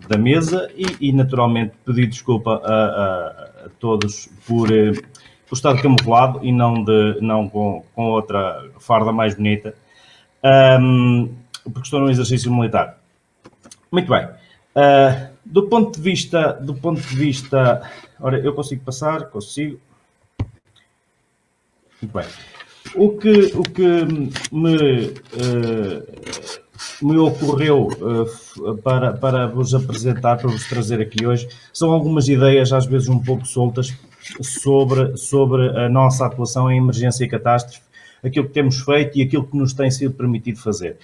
da mesa e naturalmente pedir desculpa a todos por estar camuflado e não com outra farda mais bonita, porque estou num exercício militar. Muito bem. Do ponto de vista, ora, eu consigo passar, consigo. Muito bem. O que me ocorreu para vos apresentar, para vos trazer aqui hoje, são algumas ideias, às vezes um pouco soltas, sobre a nossa atuação em emergência e catástrofe, aquilo que temos feito e aquilo que nos tem sido permitido fazer.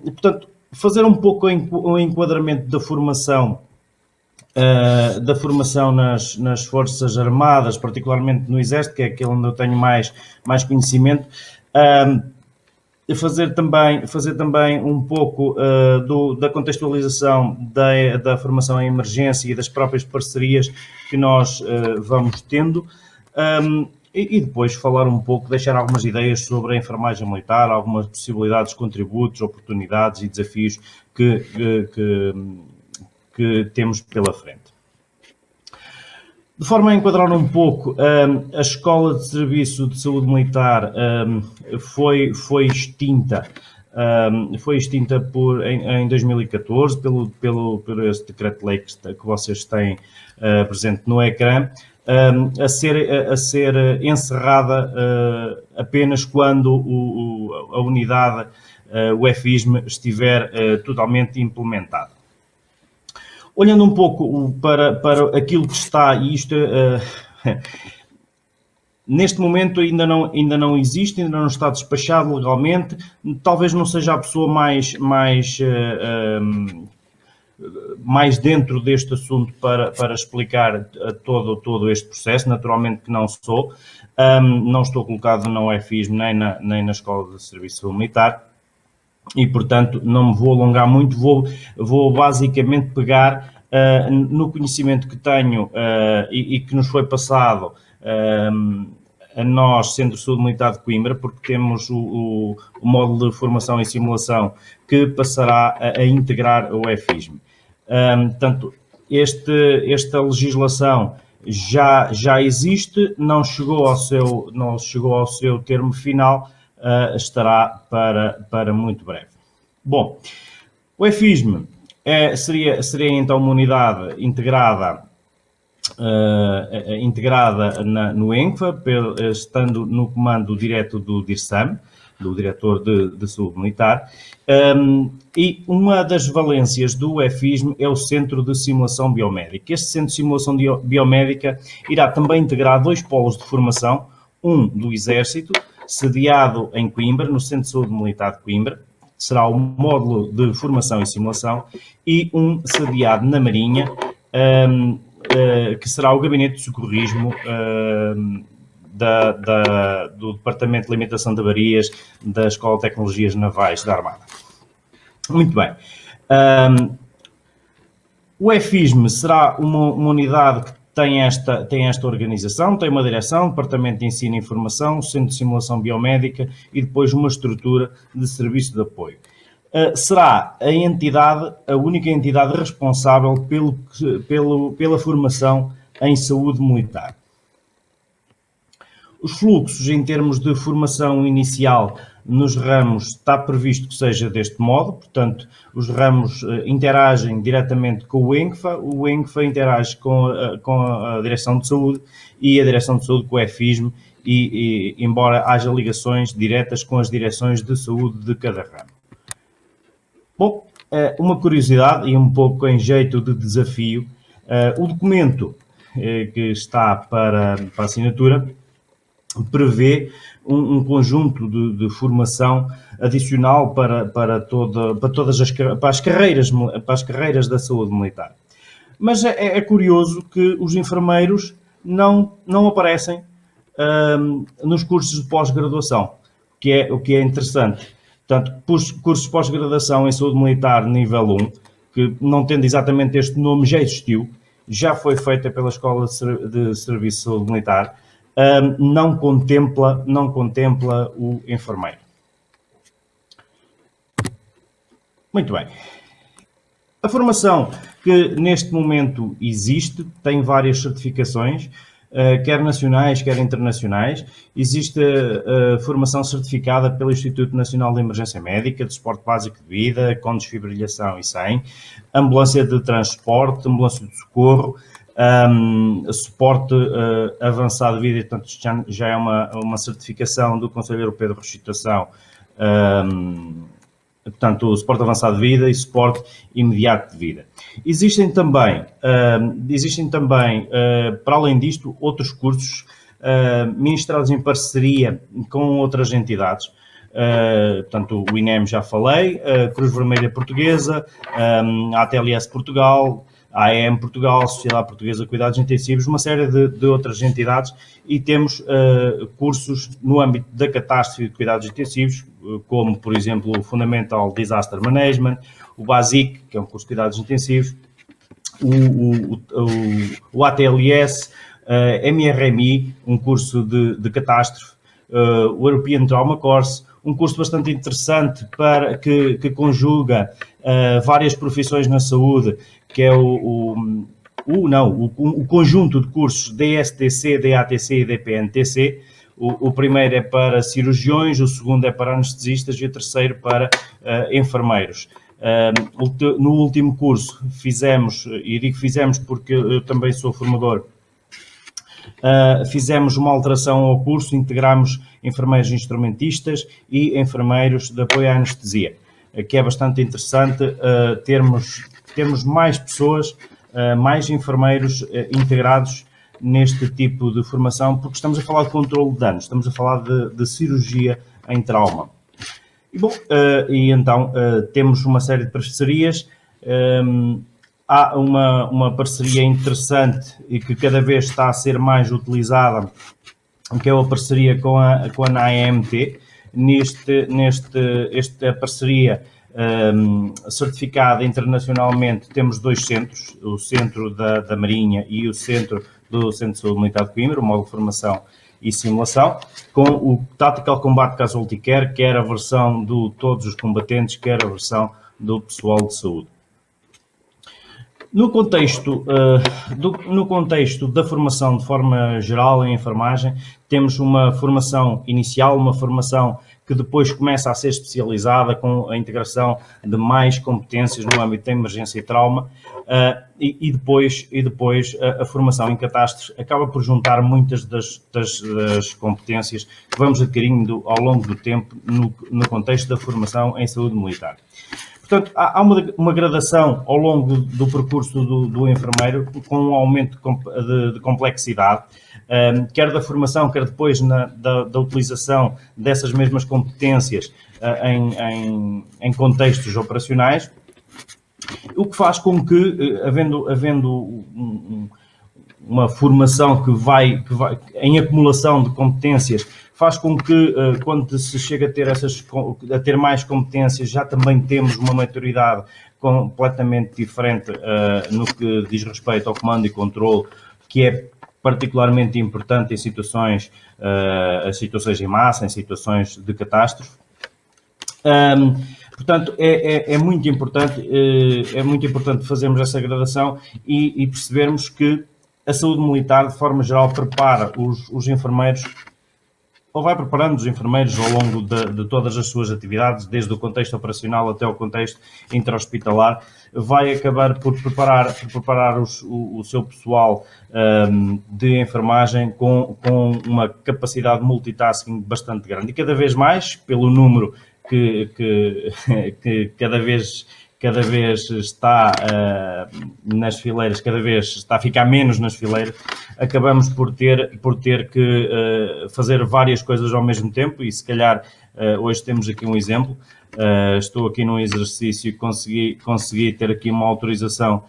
Portanto, fazer um pouco o enquadramento da formação nas Forças Armadas, particularmente no Exército, que é aquele onde eu tenho mais conhecimento, fazer também um pouco da contextualização da formação em emergência e das próprias parcerias que nós vamos tendo, e depois falar um pouco, deixar algumas ideias sobre a enfermagem militar, algumas possibilidades, contributos, oportunidades e desafios que temos pela frente. De forma a enquadrar um pouco, a Escola de Serviço de Saúde Militar foi extinta em 2014 por esse decreto-lei que vocês têm presente no ecrã, a ser encerrada apenas quando a unidade, o EFISM, estiver totalmente implementada. Olhando um pouco para aquilo que está, e isto neste momento ainda não existe, ainda não está despachado legalmente, talvez não seja a pessoa mais dentro deste assunto para explicar todo este processo, naturalmente que não sou, não estou colocado na UEFISM nem na Escola de Serviço Militar, e portanto não me vou alongar muito, vou basicamente pegar no conhecimento que tenho e que nos foi passado a nós, Centro de Saúde Militar de Coimbra, porque temos o módulo de formação e simulação que passará a integrar o EFISM. Portanto, esta legislação já existe, não chegou ao seu termo final, estará para muito breve. Bom, o EFISM seria então uma unidade integrada no ENCFA, estando no comando direto do DIRSAM, do Diretor de Saúde Militar, e uma das valências do EFISM é o Centro de Simulação Biomédica. Este Centro de Simulação Biomédica irá também integrar 2 polos de formação, um do Exército, sediado em Coimbra, no Centro de Saúde Militar de Coimbra, será o módulo de formação e simulação, e um sediado na Marinha, que será o Gabinete de Socorrismo do Departamento de Limitação de Avarias da Escola de Tecnologias Navais da Armada. Muito bem. O EFISM será uma unidade que tem esta organização, tem uma direção, Departamento de Ensino e Informação, Centro de Simulação Biomédica e depois uma estrutura de serviço de apoio. Será a única entidade responsável pela formação em saúde militar. Os fluxos em termos de formação inicial nos ramos está previsto que seja deste modo, portanto, os ramos interagem diretamente com o ENCFA interage com a Direção de Saúde e a Direção de Saúde com o EFISM, e embora haja ligações diretas com as direções de saúde de cada ramo. Bom, uma curiosidade e um pouco em jeito de desafio, o documento que está para assinatura prevê um conjunto de formação adicional para as carreiras da saúde militar. Mas é curioso que os enfermeiros não aparecem nos cursos de pós-graduação, o que é interessante. Portanto, cursos de pós-graduação em saúde militar nível 1, que não tendo exatamente este nome, já existiu, já foi feita pela Escola de Serviço de Saúde Militar, não contempla o enfermeiro. Muito bem. A formação que neste momento existe tem várias certificações, quer nacionais, quer internacionais. Existe a formação certificada pelo Instituto Nacional de Emergência Médica, de Suporte Básico de Vida, com desfibrilação e sem, ambulância de transporte, ambulância de socorro, suporte avançado de vida, portanto já é uma certificação do Conselho Europeu de Ressuscitação, portanto, o suporte avançado de vida e suporte imediato de vida. Existem também, para além disto, outros cursos ministrados em parceria com outras entidades. Portanto, o INEM já falei, a Cruz Vermelha Portuguesa, a ATLS Portugal, a AEM Portugal, Sociedade Portuguesa de Cuidados Intensivos, uma série de outras entidades, e temos cursos no âmbito da catástrofe de cuidados intensivos, como, por exemplo, o Fundamental Disaster Management, o BASIC, que é um curso de cuidados intensivos, o ATLS, MRMI, um curso de catástrofe, o European Trauma Course, um curso bastante interessante que conjuga várias profissões na saúde, que é o conjunto de cursos DSTC, DATC e DPNTC. O primeiro é para cirurgiões, o segundo é para anestesistas e o terceiro para enfermeiros. No último curso fizemos, e digo fizemos porque eu também sou formador, fizemos uma alteração ao curso, integramos enfermeiros instrumentistas e enfermeiros de apoio à anestesia, que é bastante interessante termos mais pessoas, mais enfermeiros integrados neste tipo de formação, porque estamos a falar de controle de danos, estamos a falar de cirurgia em trauma. E então temos uma série de parcerias. Há uma parceria interessante e que cada vez está a ser mais utilizada, que é a parceria com a AEMT. Esta parceria certificada internacionalmente, temos dois centros, o Centro da Marinha e o Centro do Centro de Saúde Militar de Coimbra, o módulo de formação e simulação, com o Tactical Combat Casualty Care, quer a versão de todos os combatentes, quer a versão do pessoal de saúde. No contexto da formação de forma geral em enfermagem, temos uma formação inicial, uma formação que depois começa a ser especializada com a integração de mais competências no âmbito da emergência e trauma, e depois a formação em catástrofes acaba por juntar muitas das competências que vamos adquirindo ao longo do tempo no contexto da formação em saúde militar. Portanto, há uma gradação ao longo do percurso do enfermeiro, com um aumento de complexidade, quer da formação, quer depois da utilização dessas mesmas competências em contextos operacionais, o que faz com que, havendo uma formação que vai em acumulação de competências, faz com que, quando se chega a ter mais competências, já também temos uma maturidade completamente diferente no que diz respeito ao comando e controle, que é particularmente importante em situações em massa, em situações de catástrofe. Portanto, é muito importante fazermos essa gradação e percebermos que a saúde militar, de forma geral, prepara os enfermeiros, ou vai preparando os enfermeiros ao longo de todas as suas atividades, desde o contexto operacional até o contexto intra-hospitalar, vai acabar por preparar o seu pessoal de enfermagem com uma capacidade de multitasking bastante grande. E cada vez mais, pelo número que cada vez está nas fileiras, cada vez está a ficar menos nas fileiras, acabamos por ter que fazer várias coisas ao mesmo tempo, e se calhar hoje temos aqui um exemplo. Estou aqui num exercício e consegui ter aqui uma autorização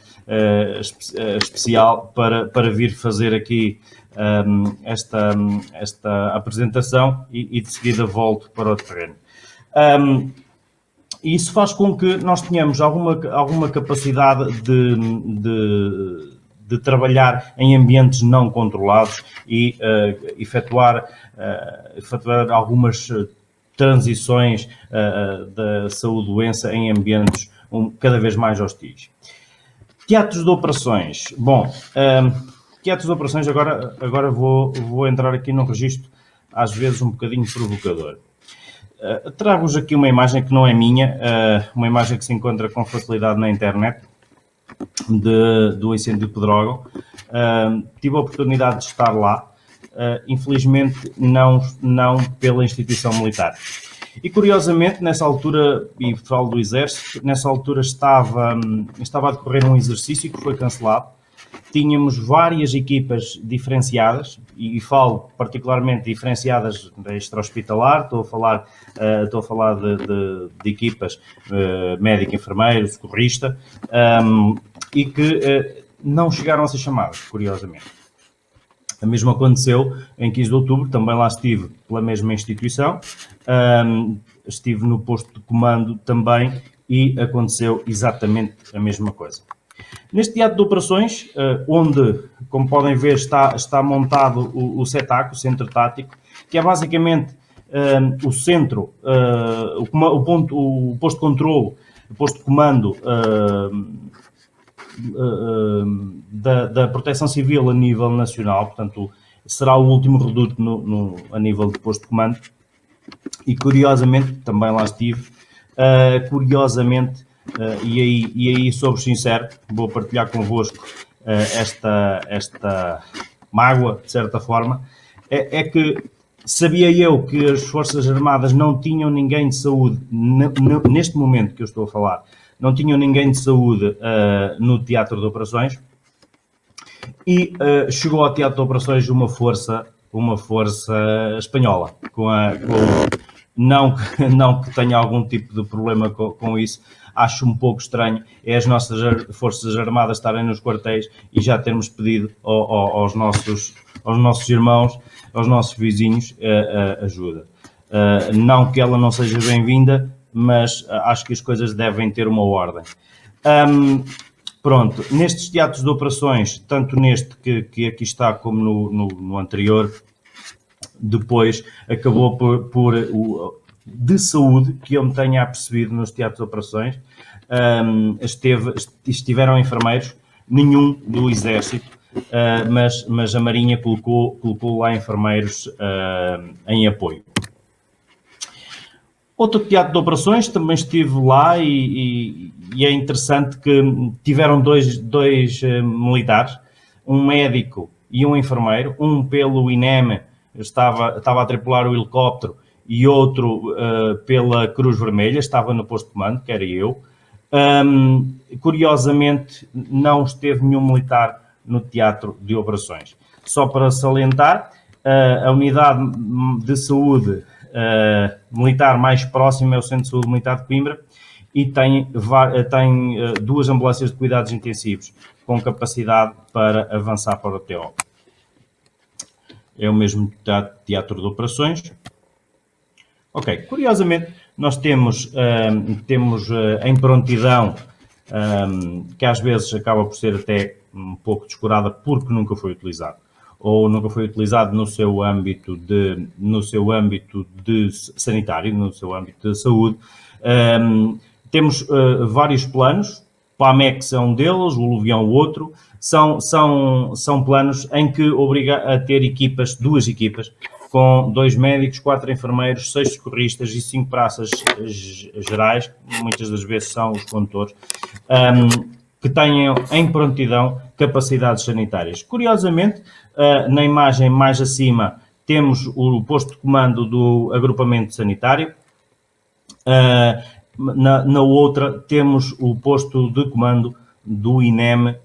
especial para vir fazer aqui esta apresentação e de seguida volto para o terreno. E isso faz com que nós tenhamos alguma capacidade de trabalhar em ambientes não controlados e efetuar algumas transições da saúde-doença em ambientes cada vez mais hostis. Teatros de operações. Bom, teatros de operações, agora vou entrar aqui num registro, às vezes um bocadinho provocador. Trago-vos aqui uma imagem que não é minha, uma imagem que se encontra com facilidade na internet, do incêndio de Pedrógão. Tive a oportunidade de estar lá, infelizmente não pela instituição militar. E curiosamente, nessa altura, e falo do Exército, nessa altura estava a decorrer um exercício que foi cancelado. Tínhamos várias equipas diferenciadas, e falo particularmente diferenciadas da extra-hospitalar, estou a falar de equipas médico, enfermeiro, socorrista, e que não chegaram a ser chamadas, curiosamente. O mesmo aconteceu em 15 de outubro, também lá estive pela mesma instituição, estive no posto de comando também e aconteceu exatamente a mesma coisa. Neste teatro de operações, onde, como podem ver, está montado o CETAC, o Centro Tático, que é basicamente o centro, o posto de controlo, o posto de comando da Proteção Civil a nível nacional, portanto, será o último reduto a nível de posto de comando. E curiosamente, também lá estive, e aí sou-vos sincero, vou partilhar convosco esta mágoa, de certa forma, é que sabia eu que as Forças Armadas não tinham ninguém de saúde, neste momento que eu estou a falar, não tinham ninguém de saúde no teatro de operações, e chegou ao teatro de operações uma força espanhola, não que tenha algum tipo de problema com isso. Acho um pouco estranho as nossas Forças Armadas estarem nos quartéis e já termos pedido aos nossos irmãos, aos nossos vizinhos, ajuda. Não que ela não seja bem-vinda, mas acho que as coisas devem ter uma ordem. Pronto, nestes teatros de operações, tanto neste que aqui está como no anterior, depois acabou de saúde, que eu me tenha apercebido nos teatros de operações, estiveram enfermeiros, nenhum do Exército, mas a Marinha colocou lá enfermeiros em apoio. Outro teatro de operações, também estive lá e é interessante que tiveram dois militares, um médico e um enfermeiro, um pelo INEM, estava a tripular o helicóptero, e outro pela Cruz Vermelha, estava no posto de comando, que era eu. Curiosamente, não esteve nenhum militar no teatro de operações. Só para salientar, a unidade de saúde militar mais próxima é o Centro de Saúde Militar de Coimbra e tem duas ambulâncias de cuidados intensivos com capacidade para avançar para o TO. É o mesmo teatro de operações. Ok, curiosamente, nós temos em prontidão, que às vezes acaba por ser até um pouco descurada porque nunca foi utilizado, ou nunca foi utilizado no seu âmbito de sanitário, no seu âmbito de saúde. Temos vários planos, o PAMEX é um deles, o Luvião o outro, são planos em que obriga a ter duas equipas, com 2 médicos, 4 enfermeiros, 6 socorristas e 5 praças gerais, que muitas das vezes são os condutores, que tenham em prontidão capacidades sanitárias. Curiosamente, na imagem mais acima, temos o posto de comando do agrupamento sanitário, na outra temos o posto de comando do INEM,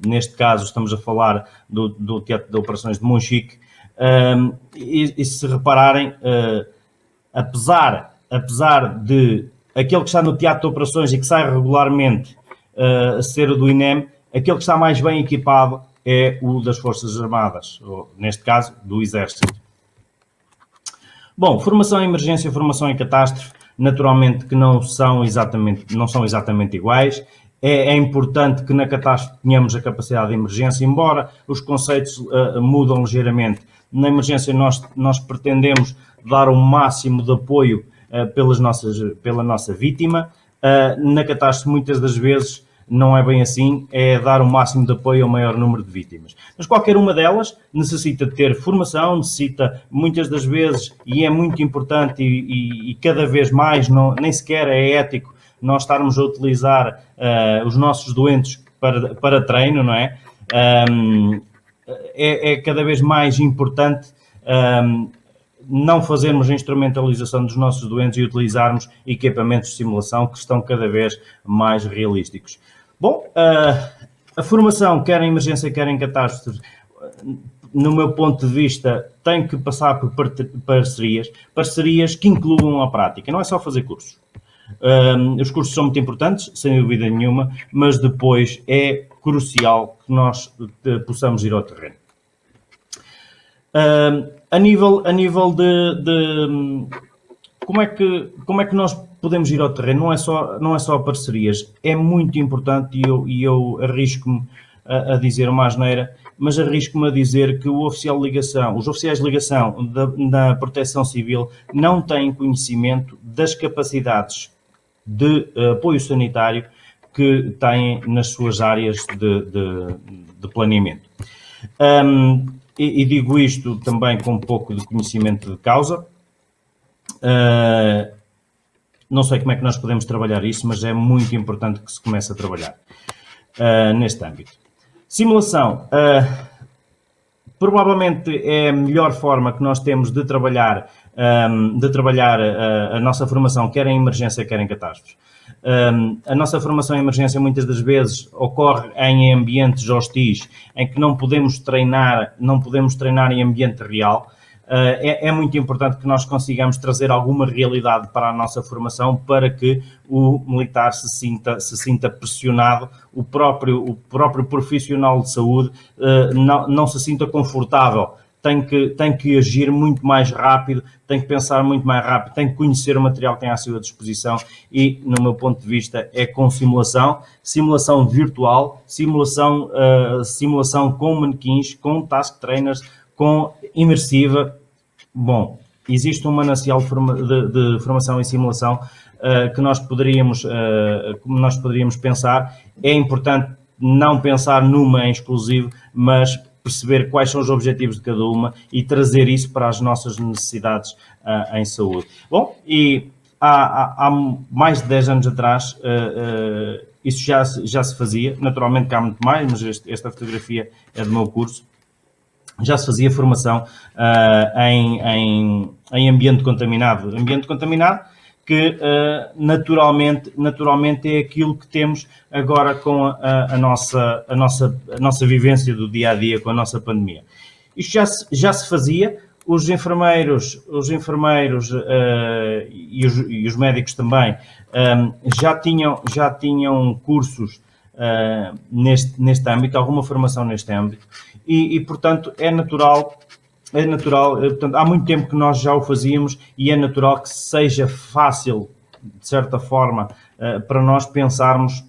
neste caso estamos a falar do Teatro de Operações de Monchique, e se repararem, apesar de aquele que está no Teatro de Operações e que sai regularmente ser o do INEM, aquele que está mais bem equipado é o das Forças Armadas, ou, neste caso, do Exército. Bom, formação em emergência, formação em catástrofe, naturalmente que não são exatamente iguais. É importante que na catástrofe tenhamos a capacidade de emergência, embora os conceitos mudam ligeiramente. Na emergência nós pretendemos dar o máximo de apoio pela nossa vítima. Na catástrofe, muitas das vezes, não é bem assim, é dar o máximo de apoio ao maior número de vítimas. Mas qualquer uma delas necessita de ter formação, necessita muitas das vezes, e é muito importante e cada vez mais, nem sequer é ético nós estarmos a utilizar os nossos doentes para treino, não é? É cada vez mais importante não fazermos a instrumentalização dos nossos doentes e utilizarmos equipamentos de simulação que estão cada vez mais realísticos. Bom, a formação, quer em emergência, quer em catástrofe, no meu ponto de vista, tem que passar por parcerias que incluam a prática. Não é só fazer cursos. Os cursos são muito importantes, sem dúvida nenhuma, mas depois é crucial que nós possamos ir ao terreno. A nível de como é que nós podemos ir ao terreno, não é só parcerias, é muito importante, e eu arrisco-me a dizer uma asneira, mas arrisco-me a dizer que os oficiais de ligação da Proteção Civil não têm conhecimento das capacidades de apoio sanitário que têm nas suas áreas de planeamento. E digo isto também com um pouco de conhecimento de causa. Não sei como é que nós podemos trabalhar isso, mas é muito importante que se comece a trabalhar neste âmbito. Simulação. Provavelmente é a melhor forma que nós temos de trabalhar a nossa formação, quer em emergência, quer em catástrofes. A nossa formação em emergência muitas das vezes ocorre em ambientes hostis, em que não podemos treinar em ambiente real. É muito importante que nós consigamos trazer alguma realidade para a nossa formação, para que o militar se sinta pressionado, o próprio profissional de saúde não se sinta confortável. Tem que agir muito mais rápido, tem que pensar muito mais rápido, tem que conhecer o material que tem à sua disposição e, no meu ponto de vista, é com simulação virtual, simulação com manequins, com task trainers, com imersiva. Bom, existe um manancial de formação em simulação que nós poderíamos pensar. É importante não pensar numa em exclusivo, mas perceber quais são os objetivos de cada uma e trazer isso para as nossas necessidades em saúde. Bom, e há mais de 10 anos atrás isso já se fazia, naturalmente que há muito mais, mas esta fotografia é do meu curso. Já se fazia formação em ambiente contaminado. Ambiente contaminado que naturalmente é aquilo que temos agora com a nossa vivência do dia a dia com a nossa pandemia. Isto já se fazia. Os enfermeiros e os médicos também já tinham cursos neste âmbito, alguma formação neste âmbito, e portanto é natural, portanto, há muito tempo que nós já o fazíamos e é natural que seja fácil, de certa forma, para nós pensarmos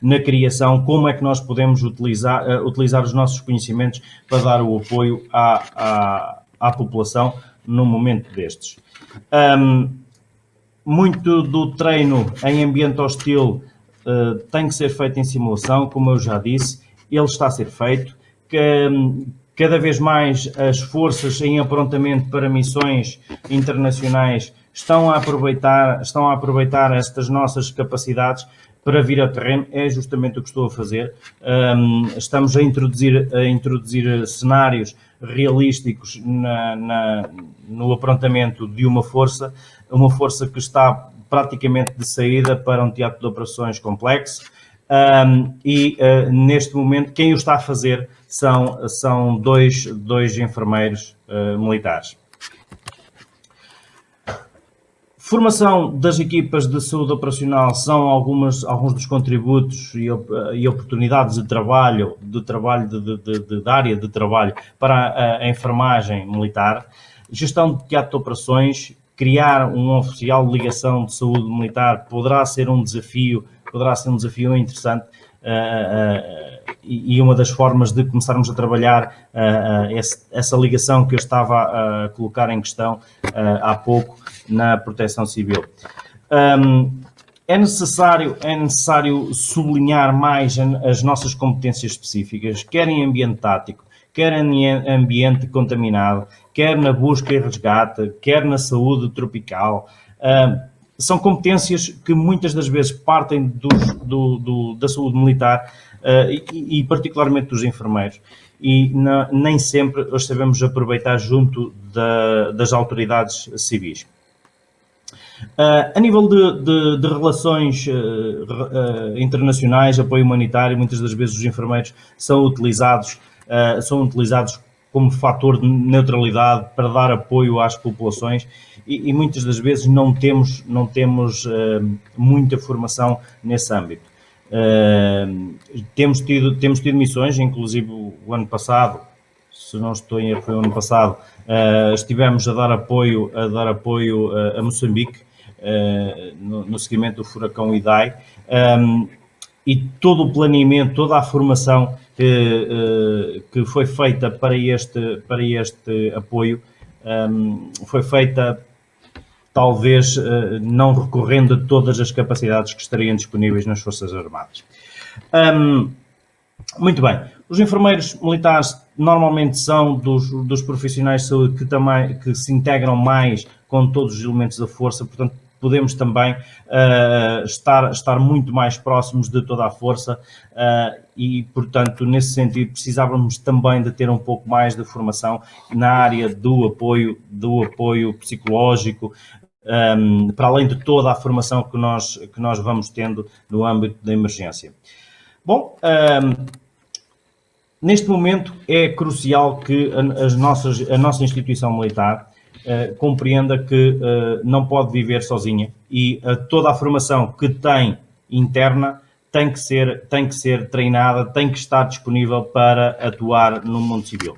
na criação, como é que nós podemos utilizar os nossos conhecimentos para dar o apoio à população num momento destes. Muito do treino em ambiente hostil tem que ser feito em simulação, como eu já disse, ele está a ser feito. Cada vez mais as forças em aprontamento para missões internacionais estão a aproveitar estas nossas capacidades para vir ao terreno. É justamente o que estou a fazer. Estamos a introduzir cenários realísticos no aprontamento de uma força que está praticamente de saída para um teatro de operações complexo. Neste momento quem o está a fazer são dois enfermeiros militares. Formação das equipas de saúde operacional são alguns dos contributos e oportunidades de trabalho da área de trabalho para a enfermagem militar. Gestão de teatro de operações, criar um oficial de ligação de saúde militar poderá ser um desafio interessante e uma das formas de começarmos a trabalhar essa ligação que eu estava a colocar em questão há pouco na Proteção Civil. É necessário sublinhar mais as nossas competências específicas, quer em ambiente tático, quer em ambiente contaminado, quer na busca e resgate, quer na saúde tropical. São competências que muitas das vezes partem da saúde militar e particularmente dos enfermeiros. E nem sempre os sabemos aproveitar junto das autoridades civis. A nível de relações internacionais, apoio humanitário, muitas das vezes os enfermeiros são utilizados como fator de neutralidade para dar apoio às populações e muitas das vezes não temos muita formação nesse âmbito. Temos tido missões, inclusive o ano passado, se não estou em erro, foi o ano passado, estivemos a dar apoio a Moçambique, no seguimento do furacão Idai, e todo o planeamento, toda a formação que foi feita para este apoio foi feita talvez não recorrendo a todas as capacidades que estariam disponíveis nas Forças Armadas. Muito bem, os enfermeiros militares normalmente são dos profissionais de saúde que se integram mais com todos os elementos da força, portanto podemos também estar muito mais próximos de toda a força e, portanto, nesse sentido, precisávamos também de ter um pouco mais de formação na área do apoio psicológico, para além de toda a formação que nós vamos tendo no âmbito da emergência. Bom, neste momento é crucial que a nossa instituição militar compreenda que não pode viver sozinha e toda a formação que tem interna tem que ser treinada, tem que estar disponível para atuar no mundo civil.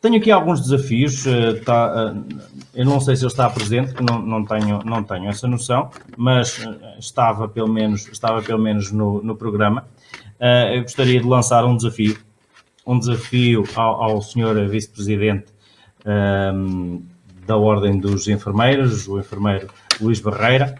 Tenho aqui alguns desafios, eu não sei se ele está presente, que não tenho essa noção, mas estava pelo menos no programa. Eu gostaria de lançar um desafio ao Sr. Vice-Presidente da Ordem dos Enfermeiros, o enfermeiro Luís Barreira.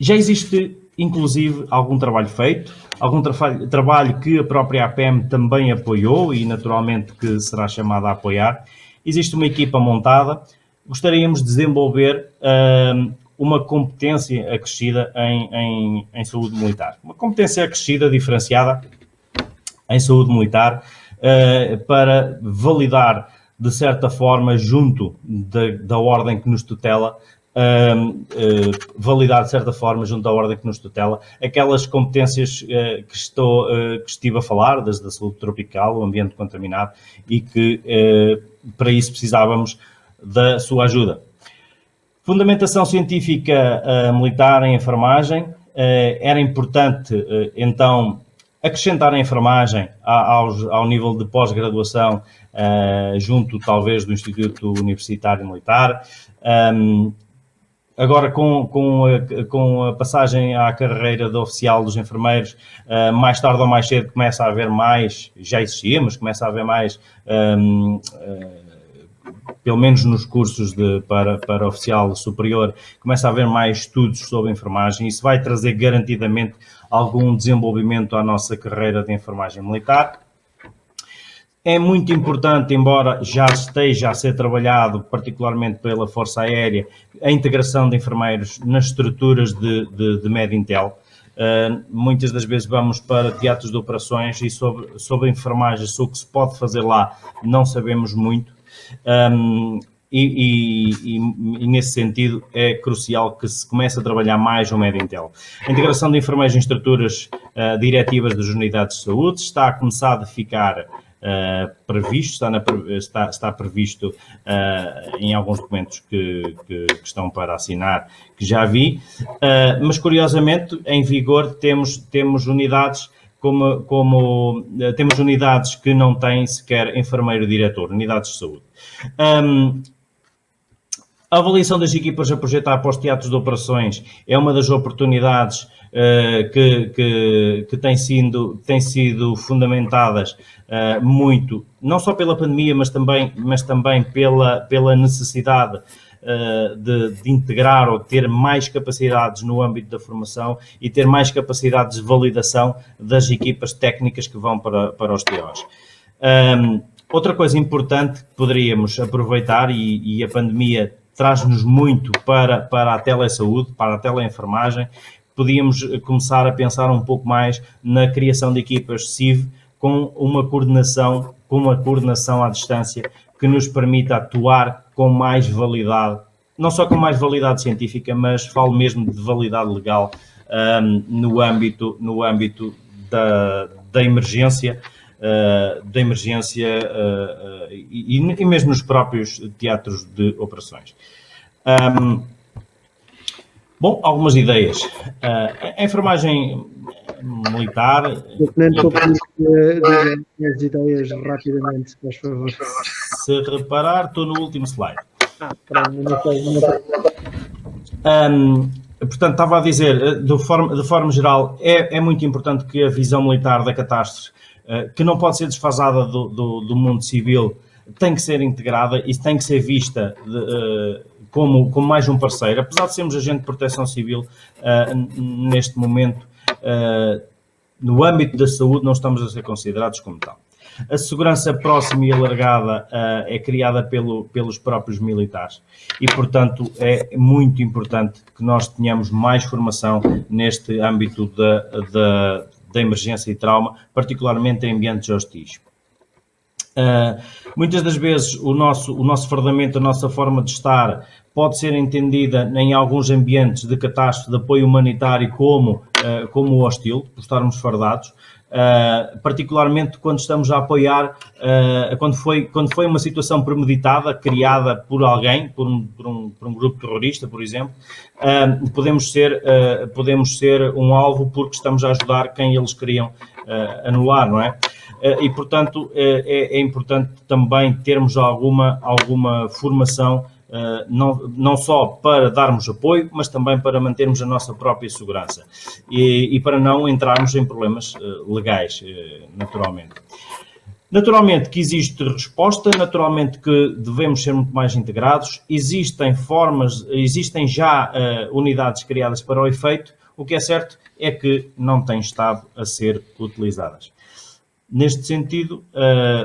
Já existe, inclusive, algum trabalho feito, algum trabalho que a própria APM também apoiou e, naturalmente, que será chamada a apoiar. Existe uma equipa montada. Gostaríamos de desenvolver uma competência acrescida em saúde militar. Uma competência acrescida, diferenciada em saúde militar, para validar, de certa forma, junto da ordem que nos tutela, aquelas competências que estive a falar, desde a saúde tropical, o ambiente contaminado, e que para isso precisávamos da sua ajuda. Fundamentação científica militar em enfermagem. Era importante, então, acrescentar a enfermagem ao nível de pós-graduação, junto, talvez, do Instituto Universitário Militar. Agora, com a passagem à carreira de oficial dos enfermeiros, mais tarde ou mais cedo começa a haver mais, já existia, mas começa a haver mais, pelo menos nos cursos para oficial superior, começa a haver mais estudos sobre enfermagem. Isso vai trazer garantidamente algum desenvolvimento à nossa carreira de enfermagem militar. É muito importante, embora já esteja a ser trabalhado, particularmente pela Força Aérea, a integração de enfermeiros nas estruturas de Medintel. Muitas das vezes vamos para teatros de operações e sobre a enfermagem, sobre o que se pode fazer lá, não sabemos muito. E nesse sentido é crucial que se comece a trabalhar mais o Medintel. A integração de enfermeiros em estruturas diretivas das unidades de saúde está a começar a ficar previsto, está previsto em alguns documentos que estão para assinar, que já vi, mas curiosamente em vigor temos unidades temos unidades que não têm sequer enfermeiro-diretor, unidades de saúde. A avaliação das equipas a projetar para os teatros de operações é uma das oportunidades que têm sido fundamentadas muito, não só pela pandemia, mas também pela necessidade de integrar ou ter mais capacidades no âmbito da formação e ter mais capacidades de validação das equipas técnicas que vão para os TOs. Outra coisa importante que poderíamos aproveitar, e a pandemia traz-nos muito para a telesaúde, para a teleenfermagem, podíamos começar a pensar um pouco mais na criação de equipas CIV com uma coordenação à distância que nos permita atuar com mais validade, não só com mais validade científica, mas falo mesmo de validade legal no âmbito da emergência, e mesmo nos próprios teatros de operações. Bom, algumas ideias. A enfermagem militar... as ideias rapidamente, se faz favor. Se reparar, estou no último slide. Portanto, estava a dizer, de forma geral, é muito importante que a visão militar da catástrofe, que não pode ser desfasada do mundo civil, tem que ser integrada e tem que ser vista como mais um parceiro. Apesar de sermos agente de proteção civil, neste momento, no âmbito da saúde, não estamos a ser considerados como tal. A segurança próxima e alargada é criada pelos próprios militares e, portanto, é muito importante que nós tenhamos mais formação neste âmbito da emergência e trauma, particularmente em ambientes hostis. Muitas das vezes o nosso fardamento, a nossa forma de estar pode ser entendida em alguns ambientes de catástrofe, de apoio humanitário como hostil, por estarmos fardados, particularmente quando estamos a apoiar, quando foi uma situação premeditada, criada por alguém, por um grupo terrorista, por exemplo, podemos ser um alvo porque estamos a ajudar quem eles queriam anular, não é? E, portanto, é importante também termos alguma formação, não só para darmos apoio, mas também para mantermos a nossa própria segurança e para não entrarmos em problemas legais, naturalmente. Naturalmente que existe resposta, naturalmente que devemos ser muito mais integrados, existem já unidades criadas para o efeito, o que é certo é que não têm estado a ser utilizadas. Neste sentido,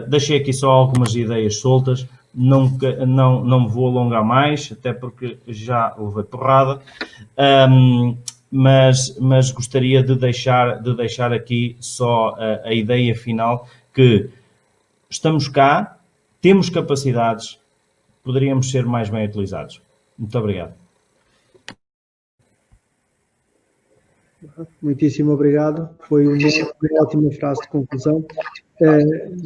deixei aqui só algumas ideias soltas, não me vou alongar mais, até porque já levei porrada, mas gostaria de deixar aqui só a ideia final que estamos cá, temos capacidades, poderíamos ser mais bem utilizados. Muito obrigado. Muitíssimo obrigado. Foi uma ótima frase de conclusão.